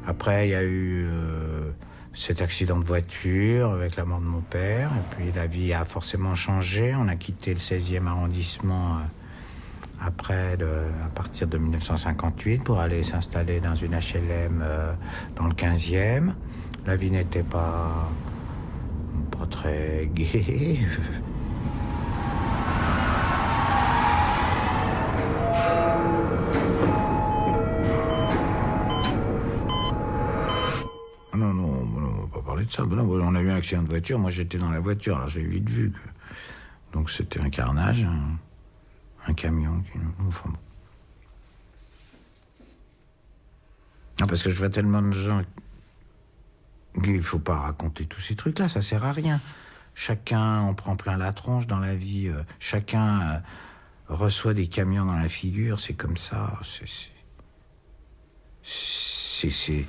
Après, il y a eu cet accident de voiture avec la mort de mon père. Et puis la vie a forcément changé. On a quitté le 16e arrondissement à partir de 1958 pour aller s'installer dans une HLM dans le 15e. La vie n'était pas très gaie. Non, on va pas parler de ça. Non, on a eu un accident de voiture, moi j'étais dans la voiture, alors j'ai vite vu que... Donc c'était un carnage, un camion qui... Enfin bon. Non, parce que je vois tellement de gens qu'il faut pas raconter tous ces trucs-là, ça sert à rien. Chacun en prend plein la tronche dans la vie, chacun reçoit des camions dans la figure, c'est comme ça, c'est...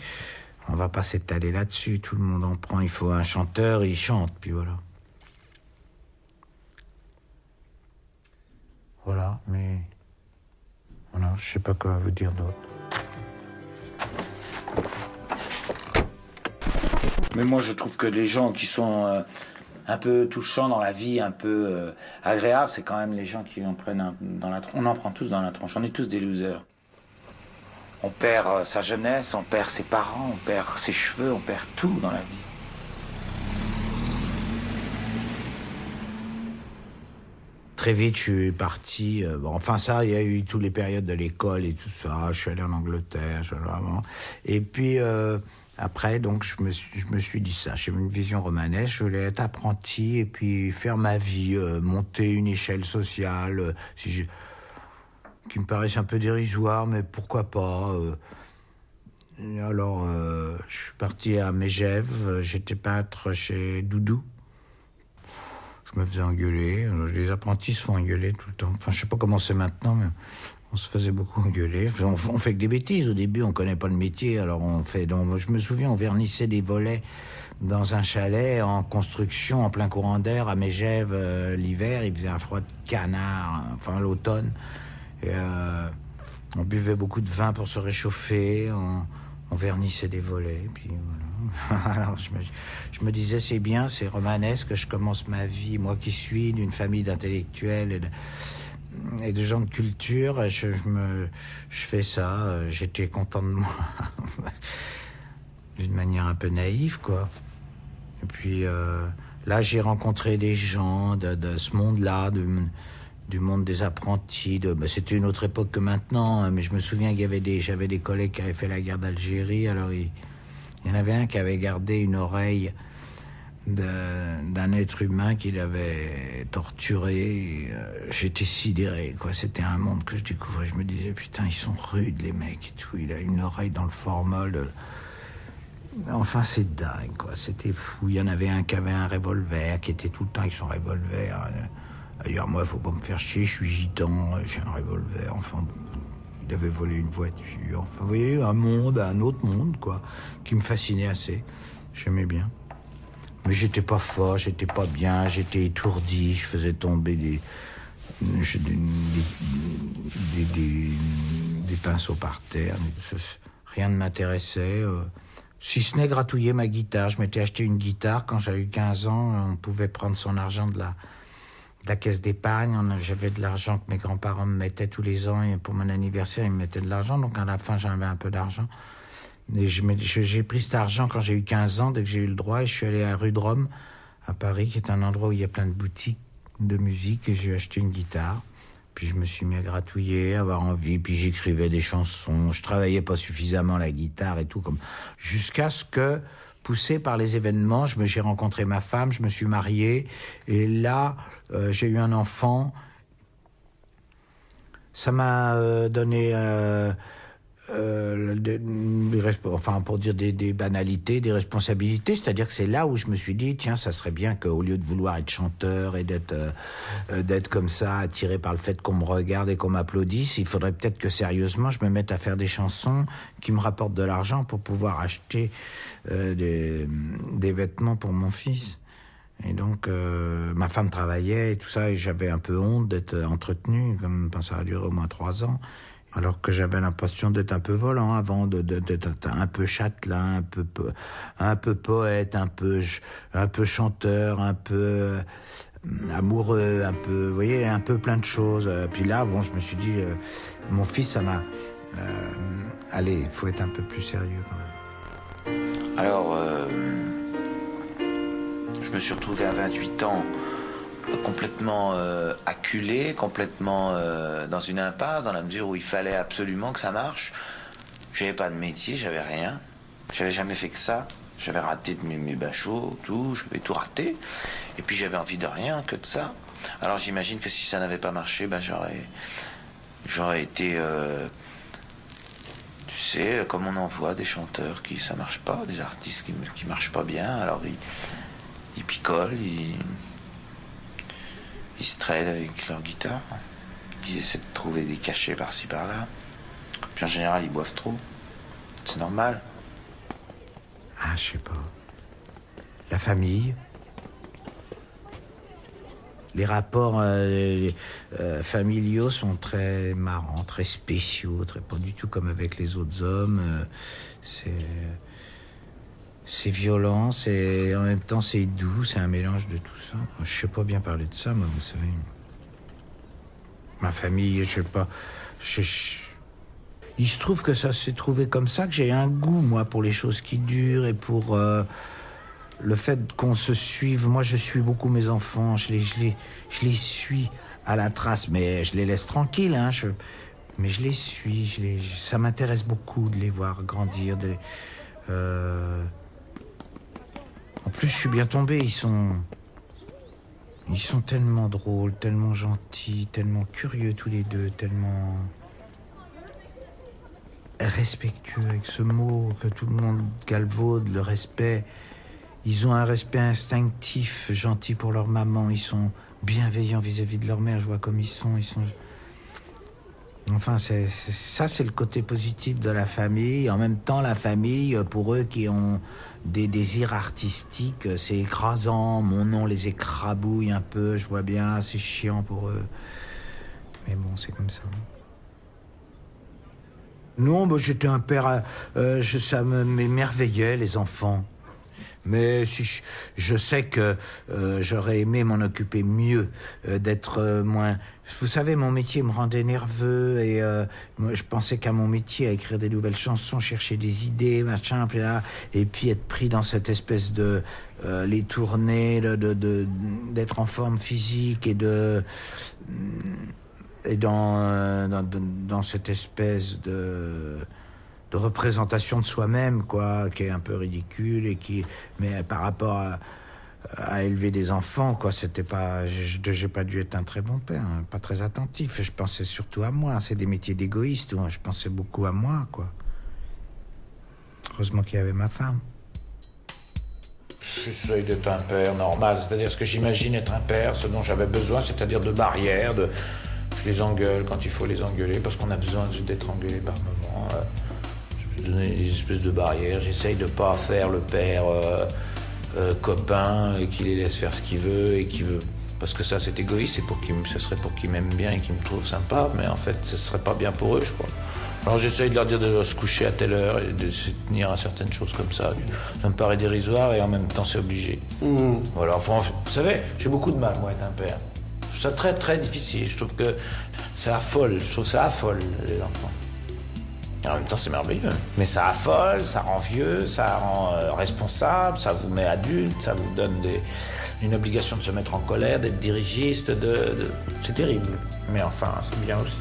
On va pas s'étaler là-dessus, tout le monde en prend, il faut un chanteur, il chante, puis voilà. Voilà, mais... Voilà, je sais pas quoi vous dire d'autre. Mais moi, je trouve que les gens qui sont un peu touchants dans la vie, un peu agréables, c'est quand même les gens qui en prennent dans la tronche. On en prend tous dans la tronche, on est tous des losers. On perd sa jeunesse, on perd ses parents, on perd ses cheveux, on perd tout dans la vie. Très vite, je suis parti. Enfin, ça, il y a eu toutes les périodes de l'école et tout ça. Je suis allé en Angleterre, vraiment. Et puis, après, donc, je me suis dit ça. J'ai une vision romanesque. Je voulais être apprenti et puis faire ma vie, monter une échelle sociale, qui me paraissait un peu dérisoire, mais pourquoi pas. Alors, je suis parti à Megève. J'étais peintre chez Doudou. Je me faisais engueuler. Les apprentis se font engueuler tout le temps. Enfin, je sais pas comment c'est maintenant, mais on se faisait beaucoup engueuler. On fait que des bêtises. Au début, on connaît pas le métier, alors on fait... Donc, je me souviens, on vernissait des volets dans un chalet en construction, en plein courant d'air, à Megève, l'hiver. Il faisait un froid de canard, enfin, l'automne. Et, on buvait beaucoup de vin pour se réchauffer, on vernissait des volets, et puis voilà. Alors je me disais, c'est bien, c'est romanesque, je commence ma vie, moi qui suis d'une famille d'intellectuels et de gens de culture, je fais ça, j'étais content de moi, d'une manière un peu naïve, quoi. Et puis là, j'ai rencontré des gens de ce monde-là, du monde des apprentis. C'était une autre époque que maintenant, mais je me souviens qu'il j'avais des collègues qui avaient fait la guerre d'Algérie. Alors il y en avait un qui avait gardé une oreille d'un être humain qu'il avait torturé. J'étais sidéré, quoi. C'était un monde que je découvrais. Je me disais, putain, ils sont rudes, les mecs et tout. Il a une oreille dans le formol. Enfin, c'est dingue, quoi. C'était fou. Il y en avait un qui avait un revolver, qui était tout le temps avec son revolver. D'ailleurs, moi, faut pas me faire chier, je suis gitan, j'ai un revolver, enfin, il avait volé une voiture, enfin, vous voyez, un autre monde, quoi, qui me fascinait assez, j'aimais bien. Mais j'étais pas fort, j'étais pas bien, j'étais étourdi, je faisais tomber des pinceaux par terre, rien ne m'intéressait, si ce n'est gratouiller ma guitare. Je m'étais acheté une guitare quand j'avais eu 15 ans, on pouvait prendre son argent de la caisse d'épargne. J'avais de l'argent que mes grands-parents me mettaient tous les ans, et pour mon anniversaire, ils me mettaient de l'argent, donc à la fin, j'avais un peu d'argent. Et j'ai pris cet argent quand j'ai eu 15 ans, dès que j'ai eu le droit, et je suis allé à rue de Rome, à Paris, qui est un endroit où il y a plein de boutiques de musique, et j'ai acheté une guitare. Puis je me suis mis à gratouiller, à avoir envie, puis j'écrivais des chansons. Je travaillais pas suffisamment la guitare et tout, jusqu'à ce que, poussé par les événements, j'ai rencontré ma femme, je me suis marié, et là, j'ai eu un enfant. Ça m'a donné, enfin, pour dire des banalités, des responsabilités, c'est-à-dire que c'est là où je me suis dit, tiens, ça serait bien qu'au lieu de vouloir être chanteur et d'être comme ça, attiré par le fait qu'on me regarde et qu'on m'applaudisse, il faudrait peut-être que sérieusement je me mette à faire des chansons qui me rapportent de l'argent pour pouvoir acheter des vêtements pour mon fils. Et donc, ma femme travaillait et tout ça, et j'avais un peu honte d'être entretenu, comme ça a duré au moins 3 ans. Alors que j'avais l'impression d'être un peu volant avant, d'être un peu châtelain, un peu poète, un peu chanteur, un peu amoureux, un peu, vous voyez, un peu plein de choses. Puis là, bon, je me suis dit, mon fils, ça m'a... allez, il faut être un peu plus sérieux quand même. Alors, je me suis retrouvé à 28 ans complètement acculé, complètement dans une impasse, dans la mesure où il fallait absolument que ça marche. J'avais pas de métier, j'avais rien. J'avais jamais fait que ça. J'avais raté mes bachots, tout, j'avais tout raté. Et puis j'avais envie de rien que de ça. Alors j'imagine que si ça n'avait pas marché, ben j'aurais été... tu sais, comme on en voit des chanteurs qui ça marche pas, des artistes qui marchent pas bien, alors ils picolent, ils se traînent avec leur guitare, ils essaient de trouver des cachets par-ci par-là. Puis en général, ils boivent trop. C'est normal. Ah, je sais pas. La famille. Les rapports familiaux sont très marrants, très spéciaux, pas du tout comme avec les autres hommes. C'est violent, en même temps c'est doux, c'est un mélange de tout ça. Je sais pas bien parler de ça, moi, vous savez. Ma famille, je sais pas. Il se trouve que ça s'est trouvé comme ça, que j'ai un goût, moi, pour les choses qui durent et pour le fait qu'on se suive. Moi, je suis beaucoup mes enfants, je les suis à la trace, mais je les laisse tranquilles, hein. Mais je les suis, ça m'intéresse beaucoup de les voir grandir. En plus, je suis bien tombé, ils sont tellement drôles, tellement gentils, tellement curieux tous les deux, tellement respectueux, avec ce mot que tout le monde galvaude, le respect. Ils ont un respect instinctif, gentil pour leur maman, ils sont bienveillants vis-à-vis de leur mère, je vois comme ils sont... Enfin, c'est le côté positif de la famille. En même temps, la famille, pour eux qui ont des désirs artistiques, c'est écrasant. Mon nom les écrabouille un peu, je vois bien, c'est chiant pour eux. Mais bon, c'est comme ça. Non, bah, j'étais un père... ça m'émerveillait, les enfants. Mais si je sais que j'aurais aimé m'en occuper mieux, d'être moins... Vous savez, mon métier me rendait nerveux et moi, je pensais qu'à mon métier, à écrire des nouvelles chansons, chercher des idées, machin, et puis être pris dans cette espèce de... les tournées, d'être en forme physique et dans cette espèce de représentation de soi-même, quoi, qui est un peu ridicule mais par rapport à élever des enfants, quoi, c'était pas, j'ai pas dû être un très bon père, hein, pas très attentif. Je pensais surtout à moi. C'est des métiers d'égoïste, hein, je pensais beaucoup à moi, quoi. Heureusement qu'il y avait ma femme. J'essaye d'être un père normal, c'est-à-dire ce que j'imagine être un père, ce dont j'avais besoin, c'est-à-dire de barrières, je les engueule quand il faut les engueuler, parce qu'on a besoin d'être engueulé par moment. Donner des espèces de barrières, j'essaye de pas faire le père copain et qui les laisse faire ce qu'il veut parce que ça c'est égoïste, ce serait pour qu'ils m'aiment bien et qu'ils me trouvent sympa, mais en fait ce serait pas bien pour eux, je crois. Alors j'essaye de leur dire de se coucher à telle heure et de se tenir à certaines choses comme ça. Ça me paraît dérisoire et en même temps c'est obligé. Voilà, enfin, vous savez, j'ai beaucoup de mal moi à être un père. Je trouve ça très très difficile, je trouve que ça affole, les enfants. En même temps, c'est merveilleux. Mais ça affole, ça rend vieux, ça rend responsable, ça vous met adulte, ça vous donne une obligation de se mettre en colère, d'être dirigiste, c'est terrible. Mais enfin, c'est bien aussi.